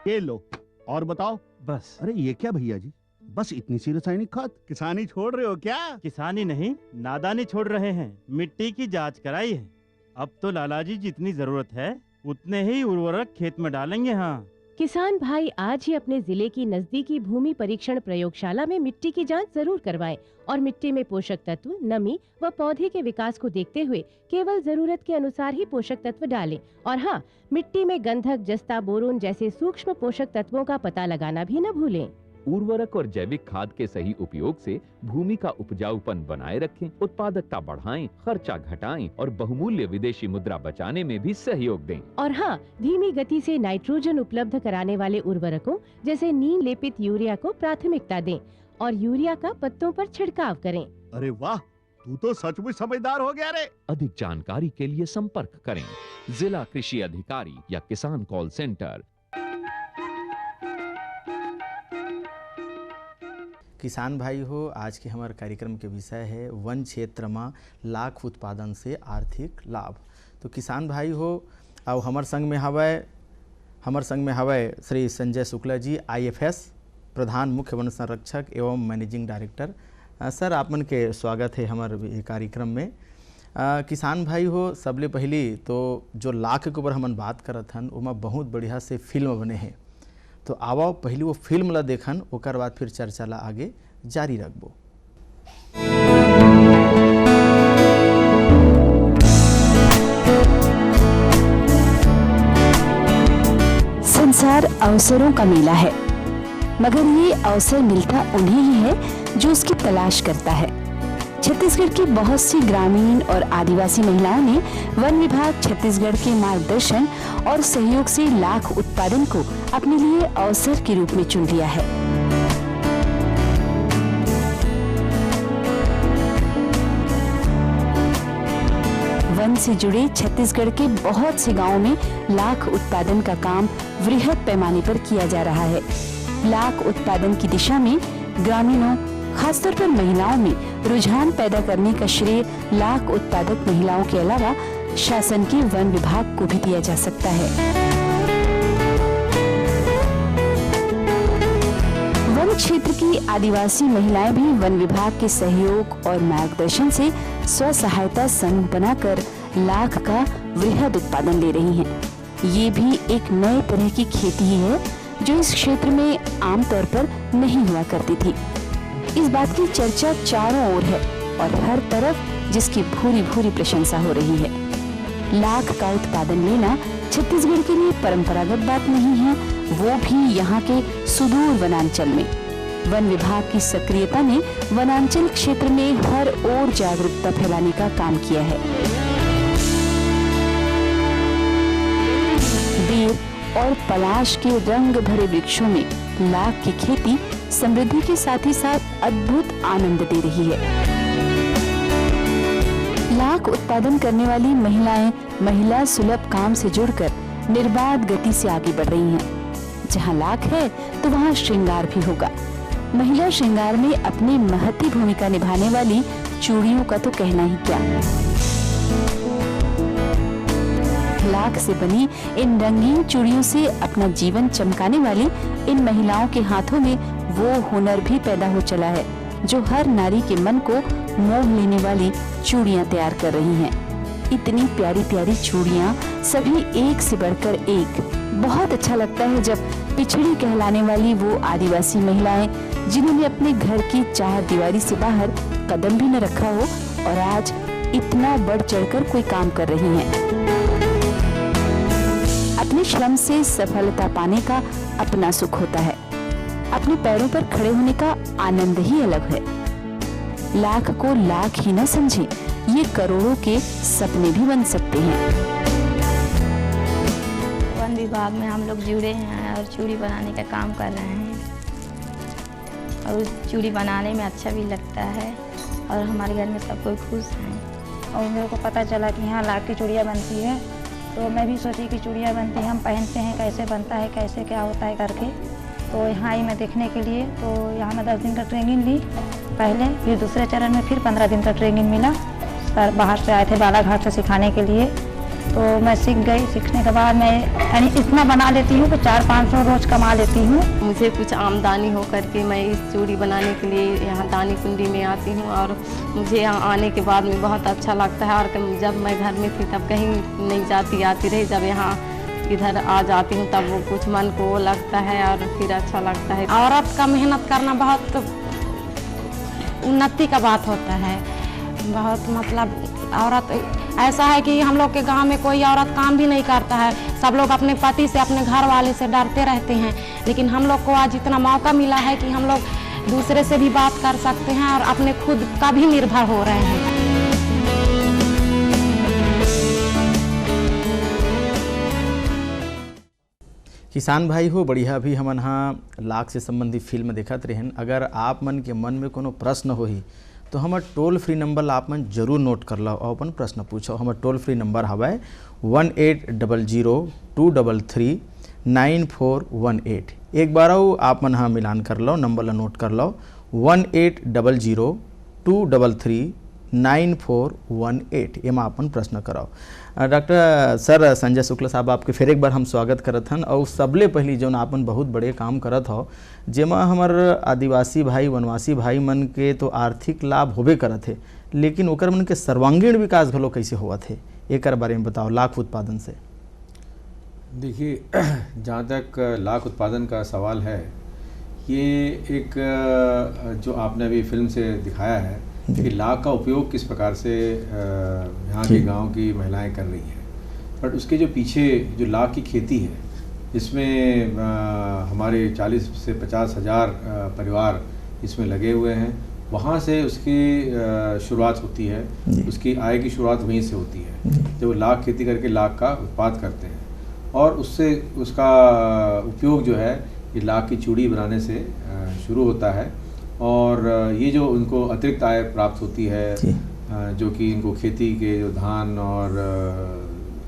ये लो। और बताओ। बस। अरे ये क्या भैया जी, बस इतनी सी रासायनिक खाद? किसानी छोड़ रहे हो क्या? किसानी नहीं, नादानी छोड़ रहे हैं। मिट्टी की जांच कराई है। अब तो लाला जी जितनी जरूरत है उतने ही उर्वरक खेत में डालेंगे। हाँ, किसान भाई आज ही अपने जिले की नजदीकी भूमि परीक्षण प्रयोगशाला में मिट्टी की जांच जरूर करवाएं और मिट्टी में पोषक तत्व, नमी व पौधे के विकास को देखते हुए केवल जरूरत के अनुसार ही पोषक तत्व डालें। और हाँ, मिट्टी में गंधक, जस्ता, बोरोन जैसे सूक्ष्म पोषक तत्वों का पता लगाना भी न भूलें। उर्वरक और जैविक खाद के सही उपयोग से भूमि का उपजाऊपन बनाए रखें, उत्पादकता बढ़ाएं, खर्चा घटाएं और बहुमूल्य विदेशी मुद्रा बचाने में भी सहयोग दें। और हाँ, धीमी गति से नाइट्रोजन उपलब्ध कराने वाले उर्वरकों जैसे नीम लेपित यूरिया को प्राथमिकता दें और यूरिया का पत्तों पर छिड़काव करें। अरे वाह, तू तो सचमुच समझदार हो गया रे। अधिक जानकारी के लिए संपर्क करें जिला कृषि अधिकारी या किसान कॉल सेंटर। किसान भाई हो, आज के हमारे कार्यक्रम के विषय है वन क्षेत्र में लाख उत्पादन से आर्थिक लाभ। तो किसान भाई हो, अब हमार संग में हवय श्री संजय शुक्ला जी, IFS प्रधान मुख्य वन संरक्षक एवं मैनेजिंग डायरेक्टर। सर, आपमन के स्वागत है हमारे कार्यक्रम में। किसान भाई हो, सबले पहली तो जो लाख के ऊपर हमन बात करत हन उमा बहुत बढ़िया से फिल्म बने हैं, तो आओ पहले वो फिल्म ला देखन, ओकर बाद फिर चर्चा ला आगे जारी रखबो। संसार अवसरों का मेला है, मगर ये अवसर मिलता उन्हें ही है जो उसकी तलाश करता है। छत्तीसगढ़ की बहुत सी ग्रामीण और आदिवासी महिलाओं ने वन विभाग छत्तीसगढ़ के मार्गदर्शन और सहयोग से लाख उत्पादन को अपने लिए अवसर के रूप में चुन लिया है। वन से जुड़े छत्तीसगढ़ के बहुत से गांवों में लाख उत्पादन का काम वृहद पैमाने पर किया जा रहा है। लाख उत्पादन की दिशा में ग्रामीणों, खासतौर पर महिलाओं में रुझान पैदा करने का श्रेय लाख उत्पादक महिलाओं के अलावा शासन के वन विभाग को भी दिया जा सकता है। वन क्षेत्र की आदिवासी महिलाएं भी वन विभाग के सहयोग और मार्गदर्शन से स्व सहायता संघ बनाकर लाख का वृहद उत्पादन ले रही हैं। ये भी एक नए तरह की खेती है जो इस क्षेत्र में आमतौर पर नहीं हुआ करती थी। इस बात की चर्चा चारों ओर है और हर तरफ जिसकी भूरी भूरी प्रशंसा हो रही है। लाख का उत्पादन लेना छत्तीसगढ़ के लिए परंपरागत बात नहीं है, वो भी यहाँ के सुदूर वनांचल में। वन विभाग की सक्रियता ने वनांचल क्षेत्र में हर ओर जागरूकता फैलाने का काम किया है। बेर और पलाश के रंग भरे वृक्षों में लाख की खेती समृद्धि के साथ ही साथ अद्भुत आनंद दे रही है। लाख उत्पादन करने वाली महिलाएं महिला सुलभ काम से जुड़कर निर्बाध गति से आगे बढ़ रही हैं। जहां लाख है तो वहां श्रृंगार भी होगा। महिला श्रृंगार में अपनी महती भूमिका निभाने वाली चूड़ियों का तो कहना ही क्या। लाख से बनी इन रंगीन चूड़ियों से अपना जीवन चमकाने वाली इन महिलाओं के हाथों में वो हुनर भी पैदा हो चला है जो हर नारी के मन को मोह लेने वाली चूड़ियां तैयार कर रही हैं। इतनी प्यारी प्यारी चूड़ियां, सभी एक से बढ़कर एक। बहुत अच्छा लगता है जब पिछड़ी कहलाने वाली वो आदिवासी महिलाएं जिन्होंने अपने घर की चार दीवारी से बाहर कदम भी न रखा हो और आज इतना बढ़ चढ़कर कोई काम कर रही हैं। अपने श्रम से सफलता पाने का अपना सुख होता है। अपने पैरों पर खड़े होने का आनंद ही अलग है। लाख को लाख ही न समझे, ये करोड़ों के सपने भी बन सकते हैं। वन विभाग में हम लोग जुड़े हैं और चूड़ी बनाने का काम कर रहे हैं और चूड़ी बनाने में अच्छा भी लगता है और हमारे घर में सब कोई खुश हैं। और मेरे को पता चला कि यहाँ लाख की चूड़ियाँ बनती है तो मैं भी सोची कि चूड़ियाँ बनती हैं, हम पहनते हैं, कैसे बनता है, कैसे क्या होता है करके। तो यहाँ आई मैं देखने के लिए। तो यहाँ मैं 10 दिन का ट्रेनिंग ली पहले, फिर दूसरे चरण में फिर 15 दिन का ट्रेनिंग मिला। सर बाहर से आए थे बालाघाट से सिखाने के लिए। तो मैं सीख गई। सीखने के बाद मैं यानी इतना बना लेती हूँ कि 400-500 रोज कमा लेती हूँ। मुझे कुछ आमदनी हो करके मैं इस चूड़ी बनाने के लिए यहाँ दानी कुंडी में आती हूँ और मुझे यहाँ आने के बाद में बहुत अच्छा लगता है। और जब मैं घर में थी तब कहीं नहीं जाती, आती रही, जब यहाँ इधर आ जाती हूँ तब वो कुछ मन को लगता है और फिर अच्छा लगता है। औरत का मेहनत करना बहुत उन्नति का बात होता है। बहुत मतलब औरत ऐसा है कि हम लोग के गांव में कोई औरत काम भी नहीं करता है। सब लोग अपने पति से, अपने घर वाले से डरते रहते हैं, लेकिन हम लोग को आज इतना मौका मिला है कि हम लोग दूसरे से भी बात कर सकते हैं और अपने खुद का भी निर्भर हो रहे हैं। किसान भाई हो, बढ़िया भी हमन हाँ लाख से संबंधित फिल्म देखत रहन। अगर आप मन के मन में कोनो प्रश्न होही तो हमर टोल फ्री नंबर आप मन जरूर नोट कर लो और अपन प्रश्न पूछो। हमर टोल फ्री नंबर हवाए 1800-233-9418। एक बार आप मन हाँ मिलान कर लो, नंबर ला नोट कर लो 1800-233-9418। एमा अपन प्रश्न कराओ। डॉक्टर सर संजय शुक्ला साहब, आपके फिर एक बार हम स्वागत करत हन। और सबले पहली जो आपन बहुत बड़े काम करत हो, जेमा हमार आदिवासी भाई वनवासी भाई मन के तो आर्थिक लाभ होबे करत है, लेकिन ओकर मन के सर्वांगीण विकास भलो कैसे होवत है, एक बारे में बताओ लाख उत्पादन से। देखिए, जहाँ तक लाख उत्पादन का सवाल है, ये एक जो आपने अभी फिल्म से दिखाया है कि लाख का उपयोग किस प्रकार से यहाँ के गांव की महिलाएं कर रही हैं, बट उसके जो पीछे जो लाख की खेती है, इसमें हमारे 40 से 50 हज़ार परिवार इसमें लगे हुए हैं। वहाँ से उसकी शुरुआत होती है, उसकी आय की शुरुआत वहीं से होती है, जब लाख खेती करके लाख का उत्पाद करते हैं। और उससे उसका उपयोग जो है ये लाख की चूड़ी बनाने से शुरू होता है। और ये जो उनको अतिरिक्त आय प्राप्त होती है, जो कि इनको खेती के जो धान और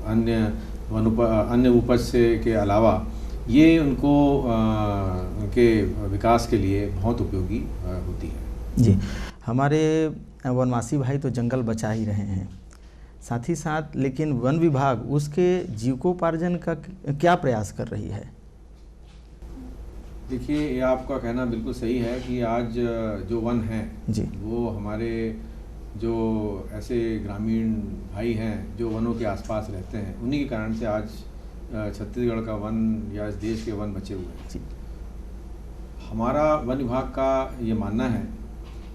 अन्य उपज से के अलावा ये उनको उनके विकास के लिए बहुत उपयोगी होती है। जी, हमारे वनवासी भाई तो जंगल बचा ही रहे हैं, साथ ही साथ लेकिन वन विभाग उसके जीविकोपार्जन का क्या प्रयास कर रही है? देखिए, ये आपका कहना बिल्कुल सही है कि आज जो वन हैं जी, वो हमारे जो ऐसे ग्रामीण भाई हैं जो वनों के आसपास रहते हैं, उन्हीं के कारण से आज छत्तीसगढ़ का वन या इस देश के वन बचे हुए हैं जी। हमारा वन विभाग का ये मानना है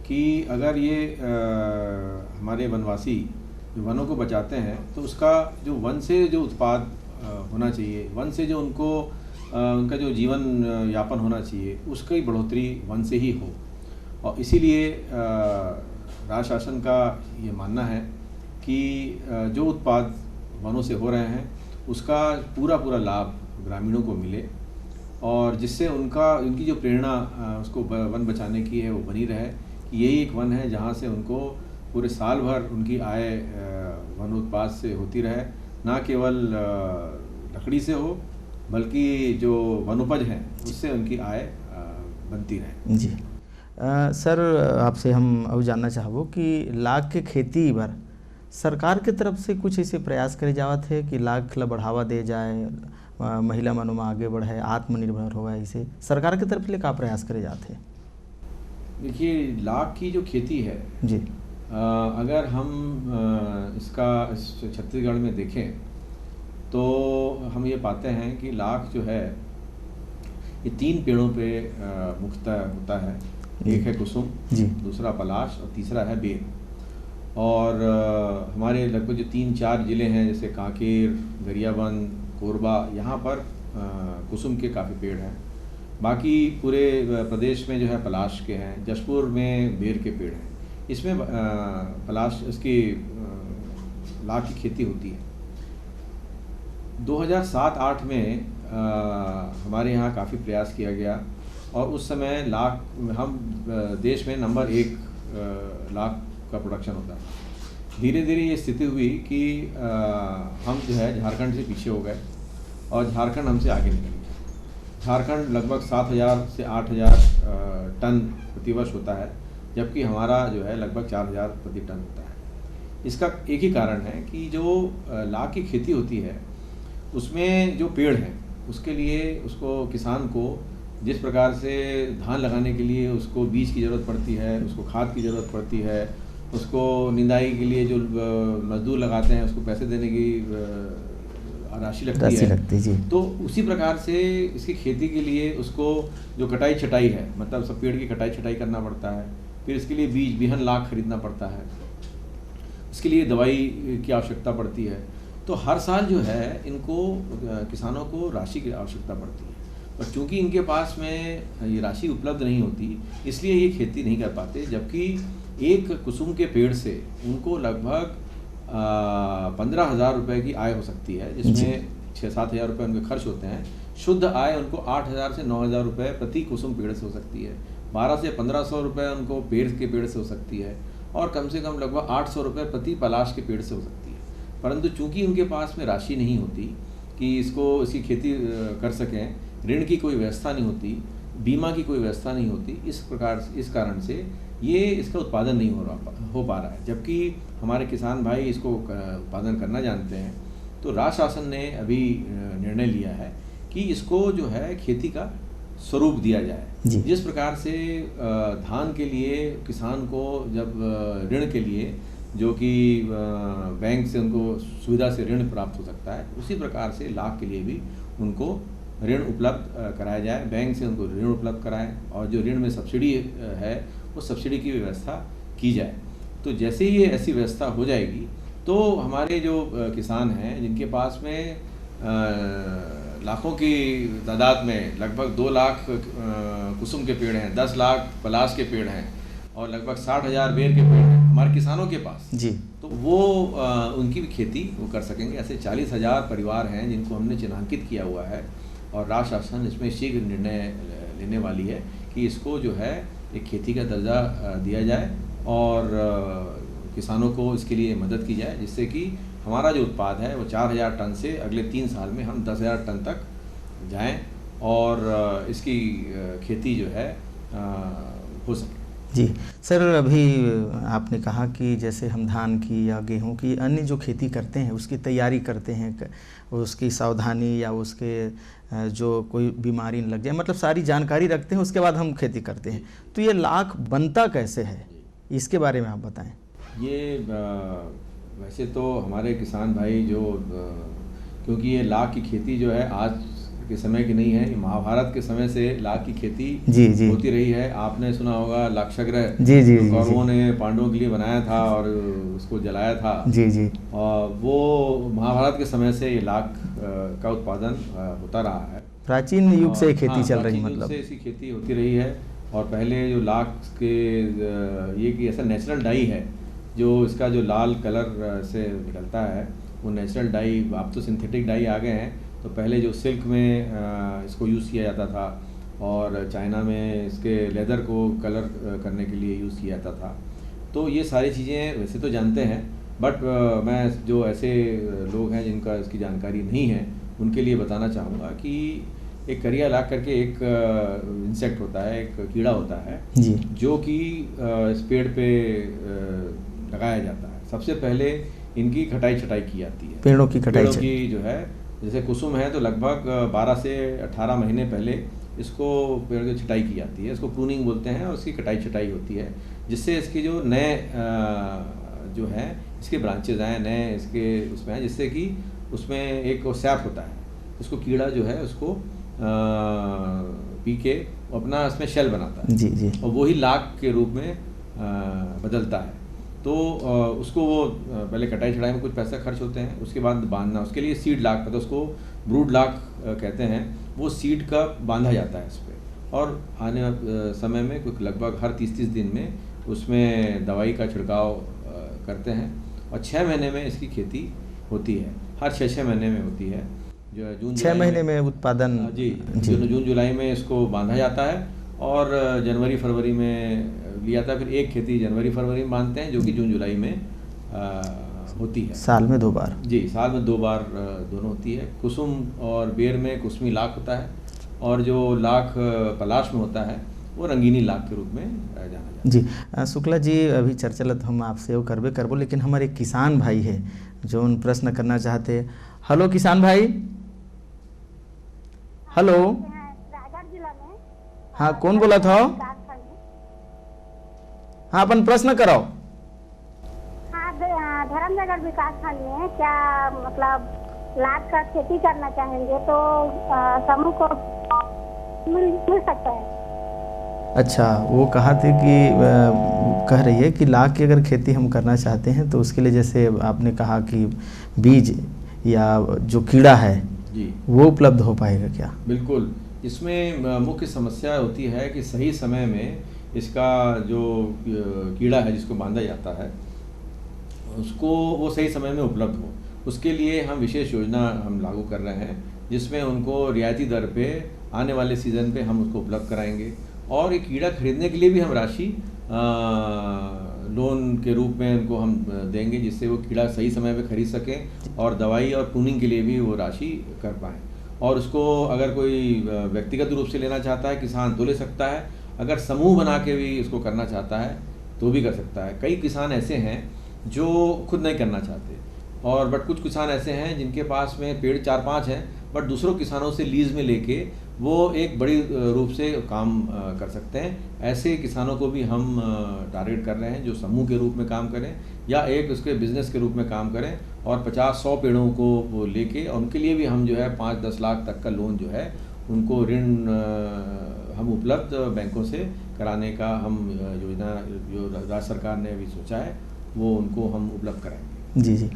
कि अगर ये हमारे वनवासी जो वनों को बचाते हैं तो उसका जो वन से जो उत्पाद होना चाहिए, वन से जो उनको उनका जो जीवन यापन होना चाहिए, उसकी बढ़ोतरी वन से ही हो। और इसीलिए राज्य शासन का ये मानना है कि जो उत्पाद वनों से हो रहे हैं उसका पूरा लाभ ग्रामीणों को मिले, और जिससे उनकी जो प्रेरणा उसको वन बचाने की है वो बनी रहे। यही एक वन है जहाँ से उनको पूरे साल भर उनकी आय वन उत्पाद से होती रहे, ना केवल लकड़ी से हो बल्कि जो वनोपज हैं उससे उनकी आय बनती रहे। जी सर, आपसे हम अब जानना चाहबो कि लाख के खेती पर सरकार के तरफ से कुछ ऐसे प्रयास करे जावत है कि लाख ला बढ़ावा दे जाए, महिला मनो में आगे बढ़े, आत्मनिर्भर हो, ऐसे सरकार की तरफ से क्या प्रयास करे जाते हैं? देखिए, लाख की जो खेती है जी, अगर हम इसका छत्तीसगढ़ में देखें तो हम ये पाते हैं कि लाख जो है ये 3 पेड़ों पे मुख्यतः होता है। एक है कुसुम, दूसरा पलाश और तीसरा है बेर। और हमारे लगभग जो 3-4 ज़िले हैं जैसे कांकेर, गरियाबंद, कोरबा, यहाँ पर कुसुम के काफ़ी पेड़ हैं। बाकी पूरे प्रदेश में जो है पलाश के हैं, जशपुर में बेर के पेड़ हैं। इसमें पलाश इसकी लाख की खेती होती है। 2007-8 में हमारे यहाँ काफ़ी प्रयास किया गया और उस समय लाख हम देश में नंबर 1 लाख का प्रोडक्शन होता है। धीरे धीरे ये स्थिति हुई कि हम जो है झारखंड से पीछे हो गए और झारखंड हमसे आगे निकल गया। झारखंड लगभग 7,000 से 8,000 टन प्रतिवर्ष होता है, जबकि हमारा जो है लगभग 4,000 प्रति टन होता है। इसका एक ही कारण है कि जो लाख की खेती होती है उसमें जो पेड़ है उसके लिए उसको किसान को जिस प्रकार से धान लगाने के लिए उसको बीज की ज़रूरत पड़ती है, उसको खाद की ज़रूरत पड़ती है, उसको निंदाई के लिए जो मजदूर लगाते हैं उसको पैसे देने की राशि लगती है जी। तो उसी प्रकार से इसकी खेती के लिए उसको जो कटाई छटाई है, मतलब सब पेड़ की कटाई छटाई करना पड़ता है, फिर इसके लिए बीज बिहन लाख खरीदना पड़ता है, इसके लिए दवाई की आवश्यकता पड़ती है। तो हर साल जो है इनको किसानों को राशि की आवश्यकता पड़ती है, और चूंकि इनके पास में ये राशि उपलब्ध नहीं होती इसलिए ये खेती नहीं कर पाते। जबकि एक कुसुम के पेड़ से उनको लगभग 15,000 रुपये की आय हो सकती है, जिसमें 6-7 हज़ार रुपये उनके खर्च होते हैं। शुद्ध आय उनको 8,000 से 9,000 रुपये प्रति कुसुम पेड़ से हो सकती है, 12 से 1,500 रुपये उनको पेड़ के पेड़ से हो सकती है, और कम से कम लगभग 800 रुपये प्रति पलाश के पेड़ से हो सकती है। परंतु चूंकि उनके पास में राशि नहीं होती कि इसकी खेती कर सकें, ऋण की कोई व्यवस्था नहीं होती, बीमा की कोई व्यवस्था नहीं होती, इस कारण से ये इसका उत्पादन नहीं हो पा रहा है। जबकि हमारे किसान भाई इसको उत्पादन करना जानते हैं। तो राज्य शासन ने अभी निर्णय लिया है कि इसको जो है खेती का स्वरूप दिया जाए। जिस प्रकार से धान के लिए किसान को जब ऋण के लिए जो कि बैंक से उनको सुविधा से ऋण प्राप्त हो सकता है, उसी प्रकार से लाख के लिए भी उनको ऋण उपलब्ध कराया जाए, बैंक से उनको ऋण उपलब्ध कराएं, और जो ऋण में सब्सिडी है वो सब्सिडी की व्यवस्था की जाए। तो जैसे ही ये ऐसी व्यवस्था हो जाएगी तो हमारे जो किसान हैं जिनके पास में लाखों की तादाद में लगभग 2 लाख कुसुम के पेड़ हैं, 10 लाख पलाश के पेड़ हैं, और लगभग 60,000 बेर के पेड़ हैं हमारे किसानों के पास जी, तो वो उनकी भी खेती वो कर सकेंगे। ऐसे 40,000 परिवार हैं जिनको हमने चिन्हांकित किया हुआ है, और राज्य शासन इसमें शीघ्र निर्णय लेने वाली है कि इसको जो है एक खेती का दर्जा दिया जाए और किसानों को इसके लिए मदद की जाए, जिससे कि हमारा जो उत्पाद है वो 4,000 टन से अगले 3 साल में हम 10,000 टन तक जाएं और इसकी खेती जो है हो सके। जी सर, अभी आपने कहा कि जैसे हम धान की या गेहूं की अन्य जो खेती करते हैं उसकी तैयारी करते हैं, उसकी सावधानी या उसके जो कोई बीमारी न लग जाए, मतलब सारी जानकारी रखते हैं, उसके बाद हम खेती करते हैं। तो ये लाख बनता कैसे है, इसके बारे में आप बताएं। ये वैसे तो हमारे किसान भाई जो क्योंकि ये लाख की खेती जो है आज के समय की नहीं है, ये महाभारत के समय से लाख की खेती जी होती रही है। आपने सुना होगा लाक्षागृह जी कौरवों ने पांडवों के लिए बनाया था और उसको जलाया था जी, और वो महाभारत के समय से ये लाख का उत्पादन होता रहा है। प्राचीन युग से खेती चल रही, मतलब से इसकी खेती होती रही है। और पहले जो लाख के ये कि ऐसा नेचुरल डाई है जो इसका जो लाल कलर से निकलता है वो नेचुरल डाई, अब तो सिंथेटिक डाई आ गए हैं। तो पहले जो सिल्क में इसको यूज़ किया जाता था और चाइना में इसके लेदर को कलर करने के लिए यूज़ किया जाता था। तो ये सारी चीज़ें वैसे तो जानते हैं, बट मैं जो ऐसे लोग हैं जिनका इसकी जानकारी नहीं है उनके लिए बताना चाहूँगा कि एक करिया लाख करके एक इंसेक्ट होता है, एक कीड़ा होता है जी, जो कि इस पेड़ पे लगाया जाता है। सबसे पहले इनकी कटाई छटाई की जाती है, पेड़ों की कटाई की जो है, जैसे कुसुम है तो लगभग 12 से 18 महीने पहले इसको पेड़ की छटाई की जाती है, इसको प्रूनिंग बोलते हैं, और उसकी कटाई छटाई होती है जिससे इसकी जो नए जो है इसके ब्रांचेज आए, नए इसके उसमें आए, जिससे कि उसमें एक सैप होता है, उसको कीड़ा जो है उसको पी के अपना इसमें शेल बनाता है जी, और वही लाख के रूप में बदलता है। तो उसको वो पहले कटाई छटाई में कुछ पैसा खर्च होते हैं, उसके बाद बांधना, उसके लिए सीड लाख मतलब उसको ब्रूड लाख कहते हैं, वो सीड का बांधा जाता है इस पर, और आने समय में कुछ लगभग हर 30-30 दिन में उसमें दवाई का छिड़काव करते हैं, और 6 महीने में इसकी खेती होती है, हर 6-6 महीने में होती है। जो जून 6 महीने में उत्पादन जी जून जुलाई में इसको बांधा जाता है और जनवरी फरवरी में लिया जाता है। फिर एक खेती जनवरी फरवरी में बांधते हैं जो कि जून जुलाई में होती है, साल में 2 बार। जी, साल में 2 बार दोनों होती है। कुसुम और बेर में कुसमी लाख होता है, और जो लाख पलाश में होता है वो रंगीनी लाख के रूप में जाना जाता है। जी शुक्ला जी, अभी चर्चा तो हम आपसे वो करबे करबो, लेकिन हमारे एक किसान भाई है जो उन प्रश्न करना चाहते हैं। हेलो किसान भाई, हेलो। हाँ कौन बोला था? हाँ अपन प्रश्न कराओ। धर्मनगर विकास खंड में क्या मतलब लाख का खेती करना चाहेंगे तो समूह को मिल सकता है? अच्छा, वो कहा थे कि कह रही है कि लाख की अगर खेती हम करना चाहते हैं तो उसके लिए जैसे आपने कहा कि बीज या जो कीड़ा है जी वो उपलब्ध हो पाएगा क्या? बिल्कुल, इसमें मुख्य समस्या होती है कि सही समय में इसका जो कीड़ा है जिसको बांधा जाता है उसको वो सही समय में उपलब्ध हो। उसके लिए हम विशेष योजना हम लागू कर रहे हैं जिसमें उनको रियायती दर पे आने वाले सीज़न पे हम उसको उपलब्ध कराएंगे और ये कीड़ा खरीदने के लिए भी हम राशि लोन के रूप में उनको हम देंगे जिससे वो कीड़ा सही समय पे खरीद सकें और दवाई और प्रूनिंग के लिए भी वो राशि कर पाएँ। और उसको अगर कोई व्यक्तिगत रूप से लेना चाहता है किसान तो ले सकता है, अगर समूह बना के भी इसको करना चाहता है तो भी कर सकता है। कई किसान ऐसे हैं जो खुद नहीं करना चाहते और बट कुछ किसान ऐसे हैं जिनके पास में पेड़ 4-5 हैं बट दूसरों किसानों से लीज में लेके वो एक बड़ी रूप से काम कर सकते हैं। ऐसे किसानों को भी हम टारगेट कर रहे हैं जो समूह के रूप में काम करें या एक उसके बिजनेस के रूप में काम करें और 50-100 पेड़ों को वो लेके और उनके लिए भी हम जो है 5-10 लाख तक का लोन जो है उनको ऋण हम उपलब्ध बैंकों से कराने का हम योजना जो राज्य सरकार ने अभी सोचा है वो उनको हम उपलब्ध कराएंगे। जी जी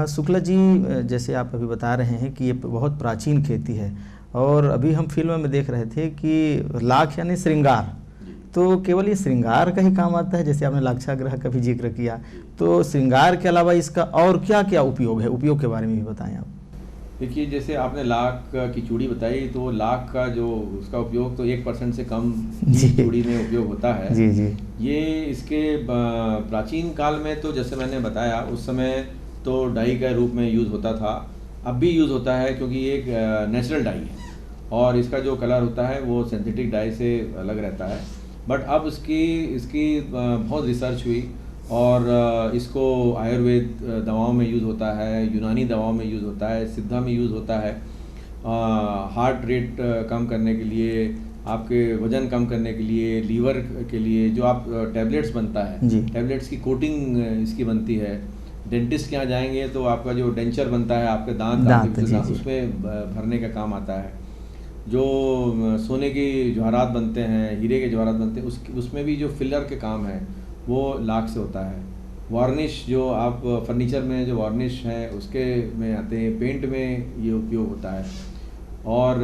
शुक्ला जी, जैसे आप अभी बता रहे हैं कि ये बहुत प्राचीन खेती है और अभी हम फिल्म में देख रहे थे कि लाख यानी श्रृंगार, तो केवल ये श्रृंगार का ही काम आता है? जैसे आपने लाक्षागृह का भी जिक्र किया, तो श्रृंगार के अलावा इसका और क्या क्या उपयोग है? उपयोग के बारे में भी बताएं आप। देखिए, जैसे आपने लाख की चूड़ी बताई तो लाख का जो उसका उपयोग तो 1% से कम चूड़ी में उपयोग होता है। जी जी। ये इसके प्राचीन काल में तो जैसे मैंने बताया उस समय तो डाई का रूप में यूज़ होता था, अब भी यूज़ होता है क्योंकि ये एक नेचुरल डाई है और इसका जो कलर होता है वो सिंथेटिक डाई से अलग रहता है। बट अब इसकी बहुत रिसर्च हुई और इसको आयुर्वेद दवाओं में यूज़ होता है, यूनानी दवाओं में यूज़ होता है, सिद्धा में यूज़ होता है। हार्ट रेट कम करने के लिए, आपके वज़न कम करने के लिए, लीवर के लिए जो आप टैबलेट्स बनता है, टैबलेट्स की कोटिंग इसकी बनती है। डेंटिस्ट के यहाँ जाएंगे तो आपका जो डेंचर बनता है, आपके दांत उसमें भरने का काम आता है। जो सोने की जवाहरात बनते हैं, हीरे के जवाहरात बनते हैं, उसमें भी जो फिलर के काम है वो लाख से होता है। वार्निश जो आप फर्नीचर में जो वार्निश है उसके में आते हैं, पेंट में ये उपयोग होता है और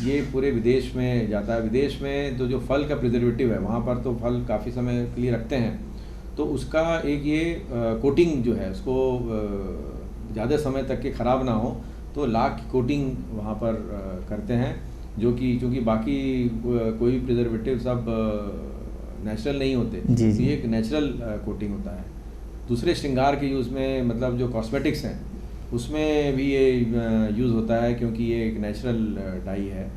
ये पूरे विदेश में जाता है। विदेश में तो जो फल का प्रिजर्वेटिव है वहाँ पर तो फल काफ़ी समय के लिए रखते हैं तो उसका एक ये कोटिंग जो है उसको ज़्यादा समय तक के ख़राब ना हो तो लाख की कोटिंग वहाँ पर करते हैं, जो कि चूँकि बाकी कोई प्रिजर्वेटिव सब नेचुरल नहीं होते, तो ये एक नेचुरल कोटिंग होता है। दूसरे श्रृंगार के यूज़ में मतलब जो कॉस्मेटिक्स हैं उसमें भी ये यूज़ होता है क्योंकि ये एक नेचुरल डाई है।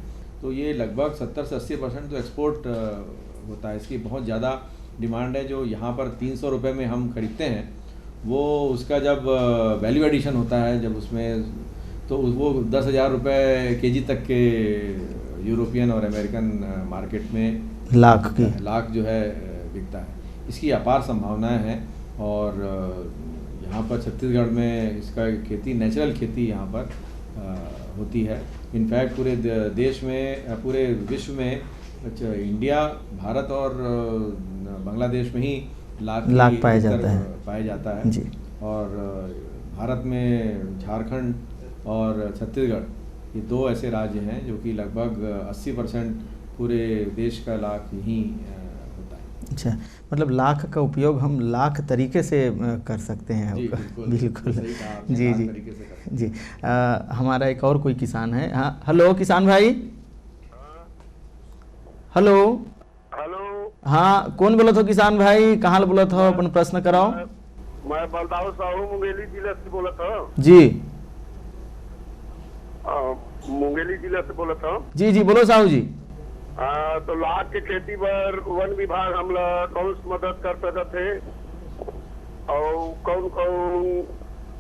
तो ये लगभग 70 से 80% तो एक्सपोर्ट होता है। इसकी बहुत ज़्यादा डिमांड है। जो यहाँ पर 300 रुपये में हम खरीदते हैं वो उसका जब वैल्यू एडिशन होता है जब उसमें तो वो 10,000 रुपये केजी तक के यूरोपियन और अमेरिकन मार्केट में लाख जो है बिकता है। इसकी अपार संभावनाएं हैं और यहाँ पर छत्तीसगढ़ में इसका खेती नेचुरल खेती यहाँ पर होती है। इनफैक्ट पूरे देश में, पूरे विश्व में, इंडिया, भारत और बांग्लादेश में ही लाख पाया जाता है जी। और भारत में झारखंड और छत्तीसगढ़ ये दो ऐसे राज्य हैं जो कि लगभग 80% पूरे देश का लाख यहीं होता है। अच्छा, मतलब लाख का उपयोग हम लाख तरीके से कर सकते हैं। जी, बिल्कुल जी जी जी। हमारा एक और कोई किसान है। हाँ, हेलो किसान भाई। Hello hello. हाँ, कौन बोला था किसान भाई? कहाँ बोला था? अपन प्रश्न कराओ। मैं बलदाऊ साहू मुंगेली जिले से बोला था जी। मुंगेली जिले से बोला था जी जी, बोलो साहू जी। तो लाख की खेती पर वन विभाग हमला कौन सी मदद कर सकत है और कौन कौन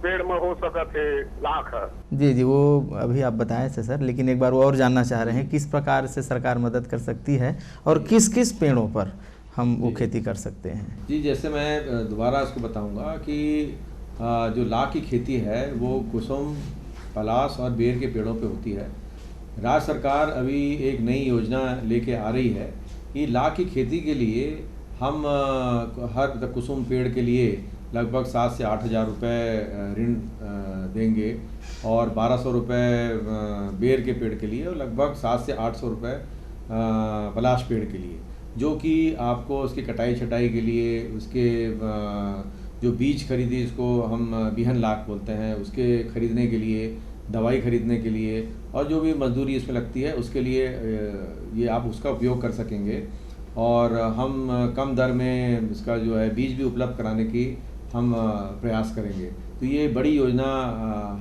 पेड़ में हो सकत है लाख? जी जी, वो अभी आप बताए थे सर, लेकिन एक बार वो और जानना चाह रहे हैं किस प्रकार से सरकार मदद कर सकती है और किस किस पेड़ों पर हम वो खेती कर सकते हैं। जी, जैसे मैं दोबारा इसको बताऊंगा कि जो लाख की खेती है वो कुसुम, पलाश और बेर के पेड़ों पे होती है। राज्य सरकार अभी एक नई योजना लेके आ रही है कि लाख की खेती के लिए हम हर कुसुम पेड़ के लिए लगभग 7 से 8 हज़ार रुपये ऋण देंगे और 1200 रुपये बेर के पेड़ के लिए और लगभग 700 से 800 रुपये पलाश पेड़ के लिए, जो कि आपको उसकी कटाई छटाई के लिए, उसके जो बीज खरीदी, इसको हम बिहन लाख बोलते हैं, उसके खरीदने के लिए, दवाई खरीदने के लिए और जो भी मजदूरी इसमें लगती है उसके लिए ये आप उसका उपयोग कर सकेंगे। और हम कम दर में इसका जो है बीज भी उपलब्ध कराने की हम प्रयास करेंगे। तो ये बड़ी योजना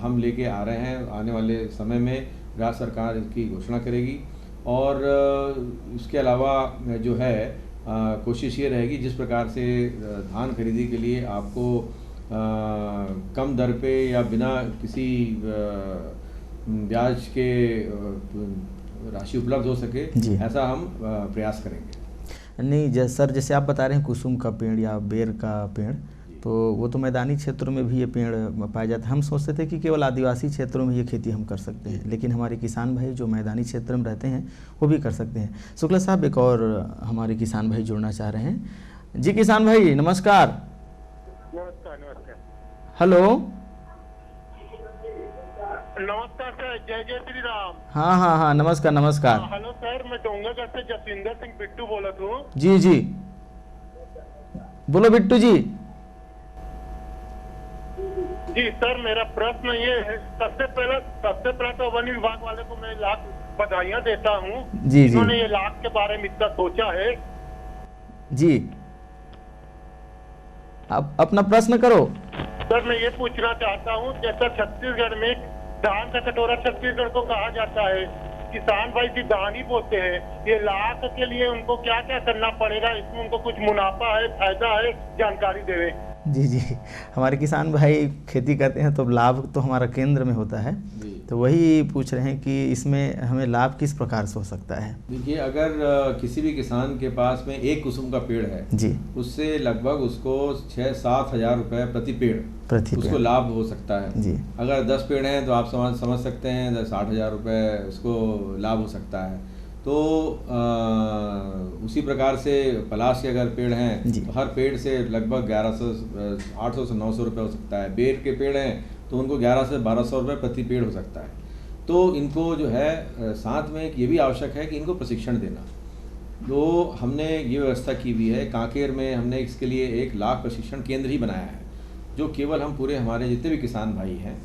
हम लेके आ रहे हैं, आने वाले समय में राज्य सरकार इसकी घोषणा करेगी। और इसके अलावा जो है कोशिश ये रहेगी जिस प्रकार से धान खरीदी के लिए आपको कम दर पे या बिना किसी ब्याज के राशि उपलब्ध हो सके, ऐसा हम प्रयास करेंगे। नहीं सर, जैसे आप बता रहे हैं कुसुम का पेड़ या बेर का पेड़, तो वो तो मैदानी क्षेत्रों में भी ये पेड़ पाए जाते हैं। हम सोचते थे कि केवल आदिवासी क्षेत्रों में ये खेती हम कर सकते हैं, लेकिन हमारे किसान भाई जो मैदानी क्षेत्र में रहते हैं वो भी कर सकते हैं। शुक्ला साहब, एक और हमारे किसान भाई जुड़ना चाह रहे हैं। जी किसान भाई नमस्कार। नमस्कार। नमस्कार। हेलो। नमस्कार सर, जय जय श्री राम। हाँ हाँ हाँ, नमस्कार नमस्कार। हेलो सर, मैं डोंगरगढ़ से जसविंदर सिंह बिट्टू बोला हूँ। जी जी, बोलो बिट्टू जी। जी सर, मेरा प्रश्न ये है, सबसे पहले तो वन विभाग वाले को मैं लाख बधाइयाँ देता हूँ, इन्होंने ये लाख के बारे में इतना सोचा है। जी, आप अपना प्रश्न करो। सर, मैं ये पूछना चाहता हूँ, जैसा छत्तीसगढ़ में धान का कटोरा छत्तीसगढ़ को कहा जाता है, किसान भाई की धान ही बोते हैं, ये लाख के लिए उनको क्या क्या करना पड़ेगा, इसमें उनको कुछ मुनाफा है, फायदा है, जानकारी देवे। जी जी, हमारे किसान भाई खेती करते हैं तो लाभ तो हमारा केंद्र में होता है, तो वही पूछ रहे हैं कि इसमें हमें लाभ किस प्रकार से हो सकता है। देखिए, अगर किसी भी किसान के पास में एक कुसुम का पेड़ है जी, उससे लगभग उसको 6-7 हज़ार रुपये प्रति पेड़ उसको लाभ हो सकता है जी। अगर 10 पेड़ हैं तो आप समझ सकते हैं 60 हज़ार रुपये उसको लाभ हो सकता है। तो उसी प्रकार से पलाश के अगर पेड़ हैं तो हर पेड़ से लगभग 800 से 900 रुपये हो सकता है। बेर के पेड़ हैं तो उनको 1100 से 1200 रुपये प्रति पेड़ हो सकता है। तो इनको जो है साथ में ये भी आवश्यक है कि इनको प्रशिक्षण देना। तो हमने ये व्यवस्था की हुई है, कांकेर में हमने इसके लिए 1 लाख प्रशिक्षण केंद्र ही बनाया है, जो केवल हम पूरे हमारे जितने भी किसान भाई हैं,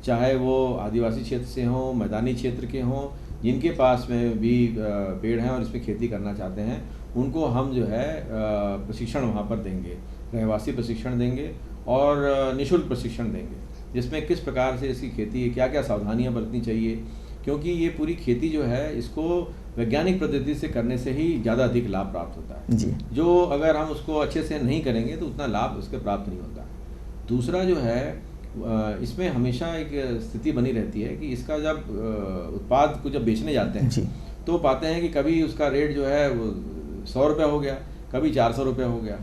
चाहे वो आदिवासी क्षेत्र से हों, मैदानी क्षेत्र के हों, जिनके पास में भी पेड़ हैं और इसमें खेती करना चाहते हैं, उनको हम जो है प्रशिक्षण वहाँ पर देंगे, रहवासी प्रशिक्षण देंगे और निःशुल्क प्रशिक्षण देंगे, जिसमें किस प्रकार से इसकी खेती, क्या क्या सावधानियाँ बरतनी चाहिए, क्योंकि ये पूरी खेती जो है इसको वैज्ञानिक पद्धति से करने से ही ज़्यादा अधिक लाभ प्राप्त होता है जी। जो अगर हम उसको अच्छे से नहीं करेंगे तो उतना लाभ उसके प्राप्त नहीं होता। दूसरा जो है, इसमें हमेशा एक स्थिति बनी रहती है कि इसका जब उत्पाद को जब बेचने जाते हैं जी, तो पाते हैं कि कभी उसका रेट जो है वो 100 रुपये हो गया, कभी 400 रुपये हो गया,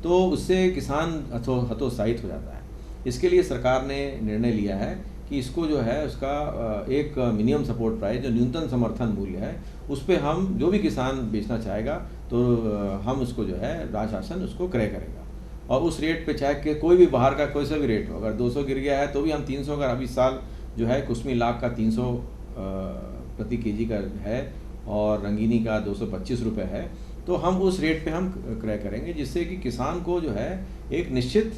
तो उससे किसान हतोत्साहित हो जाता है। इसके लिए सरकार ने निर्णय लिया है कि इसको जो है उसका एक मिनिमम सपोर्ट प्राइस, जो न्यूनतम समर्थन मूल्य है, उस पर हम जो भी किसान बेचना चाहेगा तो हम उसको जो है राज्य शासन उसको क्रय करेगा और उस रेट पे चाहे कि कोई भी बाहर का कोई सा भी रेट हो, अगर 200 गिर गया है तो भी हम 300 का, अभी साल जो है कुसमी लाख का 300 प्रति केजी का है और रंगीनी का 225 रुपये है, तो हम उस रेट पे हम क्रय करेंगे, जिससे कि किसान को जो है एक निश्चित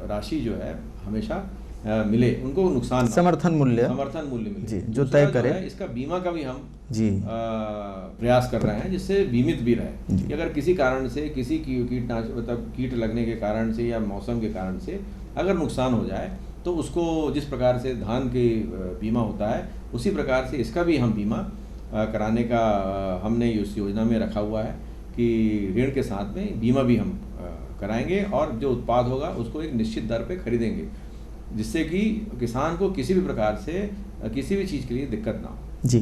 राशि जो है हमेशा मिले, उनको नुकसान, समर्थन मूल्य मिले जी, जो तय करे। इसका बीमा का भी हम जी प्रयास कर रहे हैं, जिससे बीमित भी रहे कि अगर किसी कारण से, किसी कीटनाशक मतलब कीट लगने के कारण से या मौसम के कारण से अगर नुकसान हो जाए तो उसको जिस प्रकार से धान के बीमा होता है उसी प्रकार से इसका भी हम बीमा कराने का हमने इस योजना में रखा हुआ है कि ऋण के साथ में बीमा भी हम कराएंगे और जो उत्पाद होगा उसको एक निश्चित दर पे खरीदेंगे, जिससे कि किसान को किसी भी प्रकार से किसी भी चीज़ के लिए दिक्कत ना हो। जी,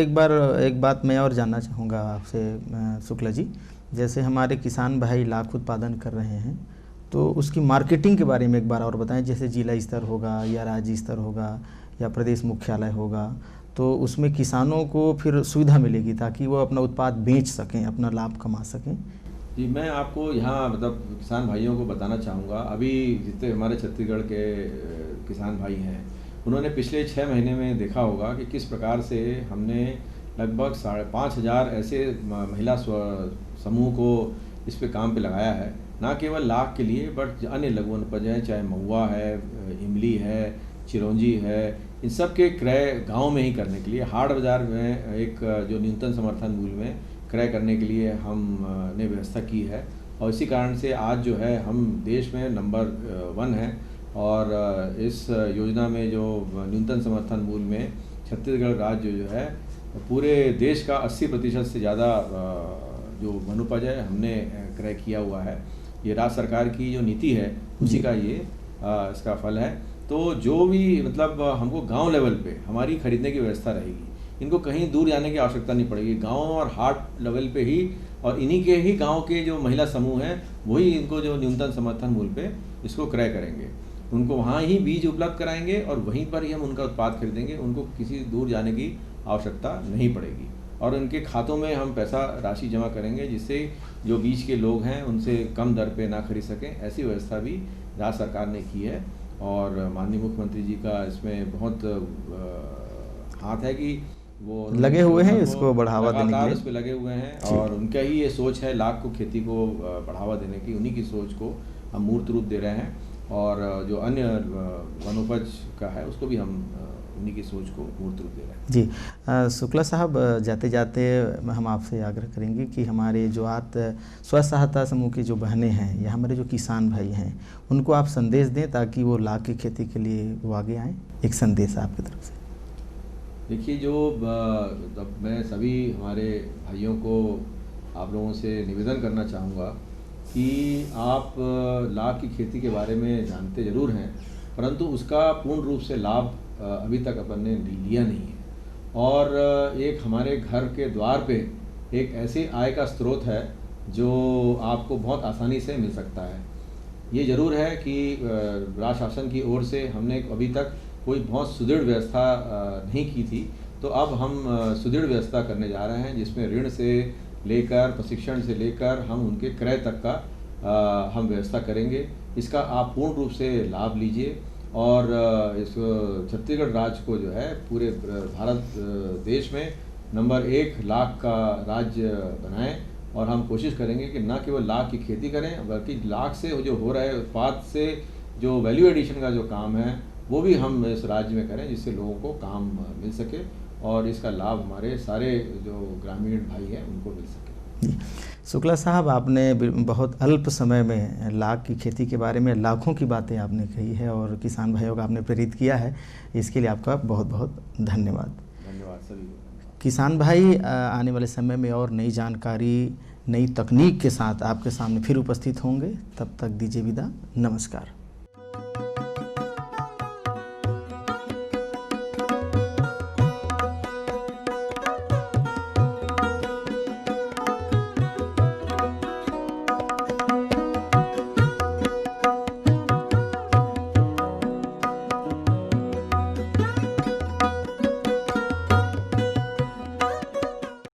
एक बात मैं और जानना चाहूँगा आपसे शुक्ला जी, जैसे हमारे किसान भाई लाख उत्पादन कर रहे हैं तो उसकी मार्केटिंग के बारे में एक बार और बताएं। जैसे जिला स्तर होगा या राज्य स्तर होगा या प्रदेश मुख्यालय होगा, तो उसमें किसानों को फिर सुविधा मिलेगी ताकि वो अपना उत्पाद बेच सकें, अपना लाभ कमा सकें। जी, मैं आपको यहाँ मतलब किसान भाइयों को बताना चाहूँगा, अभी जितने हमारे छत्तीसगढ़ के किसान भाई हैं उन्होंने पिछले 6 महीने में देखा होगा कि किस प्रकार से हमने लगभग 5,500 ऐसे महिला समूह को इस पे काम पे लगाया है, ना केवल लाख के लिए बट अन्य लघु वनोपज हैं, चाहे महुआ है, इमली है, चिरौंजी है, इन सब के क्रय गाँव में ही करने के लिए हाट बाज़ार में एक जो न्यूनतम समर्थन मूल्य में क्रय करने के लिए हमने व्यवस्था की है। और इसी कारण से आज जो है हम देश में नंबर 1 हैं और इस योजना में जो न्यूनतम समर्थन मूल्य में छत्तीसगढ़ राज्य जो है पूरे देश का 80% से ज़्यादा जो वनोपज है हमने क्रय किया हुआ है। ये राज्य सरकार की जो नीति है उसी का ये इसका फल है। तो जो भी मतलब हमको गांव लेवल पे हमारी खरीदने की व्यवस्था रहेगी, इनको कहीं दूर जाने की आवश्यकता नहीं पड़ेगी, गांव और हाट लेवल पे ही, और इन्हीं के ही गांव के जो महिला समूह हैं वही इनको जो न्यूनतम समर्थन मूल्य पे इसको क्रय करेंगे, उनको वहाँ ही बीज उपलब्ध कराएंगे और वहीं पर ही हम उनका उत्पाद खरीदेंगे, उनको किसी दूर जाने की आवश्यकता नहीं पड़ेगी और उनके खातों में हम पैसा राशि जमा करेंगे जिससे जो बीच के लोग हैं उनसे कम दर पे ना खरीद सकें। ऐसी व्यवस्था भी राज्य सरकार ने की है और माननीय मुख्यमंत्री जी का इसमें बहुत हाथ है कि वो लगे हुए हैं इसको बढ़ावा देने के लिए, इस पे लगे हुए हैं और उनका ही ये सोच है लाख को खेती को बढ़ावा देने की, उन्हीं की सोच को हम मूर्त रूप दे रहे हैं और जो अन्य वनोपज का है उसको भी हम उन्हीं की सोच को मूर्त रूप दे रहे हैं। जी, शुक्ला साहब, जाते जाते हम आपसे आग्रह करेंगे कि हमारे जो स्व सहायता समूह की जो बहनें हैं या हमारे जो किसान भाई हैं उनको आप संदेश दें ताकि वो लाख की खेती के लिए वो आगे आएँ। एक संदेश आपकी तरफ से। देखिए, जो मैं सभी हमारे भाइयों को आप लोगों से निवेदन करना चाहूँगा कि आप लाख की खेती के बारे में जानते ज़रूर हैं, परंतु उसका पूर्ण रूप से लाभ अभी तक अपन ने लिया नहीं है और एक हमारे घर के द्वार पे एक ऐसे आय का स्रोत है जो आपको बहुत आसानी से मिल सकता है। ये ज़रूर है कि राज्य शासन की ओर से हमने अभी तक कोई बहुत सुदृढ़ व्यवस्था नहीं की थी, तो अब हम सुदृढ़ व्यवस्था करने जा रहे हैं जिसमें ऋण से लेकर प्रशिक्षण से लेकर हम उनके क्रय तक का हम व्यवस्था करेंगे। इसका आप पूर्ण रूप से लाभ लीजिए और इस छत्तीसगढ़ राज्य को जो है पूरे भारत देश में नंबर 1 लाख का राज्य बनाएं और हम कोशिश करेंगे कि न केवल लाख की खेती करें बल्कि लाख से जो हो रहे उत्पाद से जो वैल्यू एडिशन का जो काम है वो भी हम इस राज्य में करें जिससे लोगों को काम मिल सके और इसका लाभ हमारे सारे जो ग्रामीण भाई हैं उनको मिल सके। शुक्ला साहब, आपने बहुत अल्प समय में लाख की खेती के बारे में लाखों की बातें आपने कही है और किसान भाइयों को आपने प्रेरित किया है, इसके लिए आपका बहुत बहुत धन्यवाद। धन्यवाद सभी को। किसान भाई, आने वाले समय में और नई जानकारी, नई तकनीक के साथ आपके सामने फिर उपस्थित होंगे। तब तक दीजिए विदा। नमस्कार।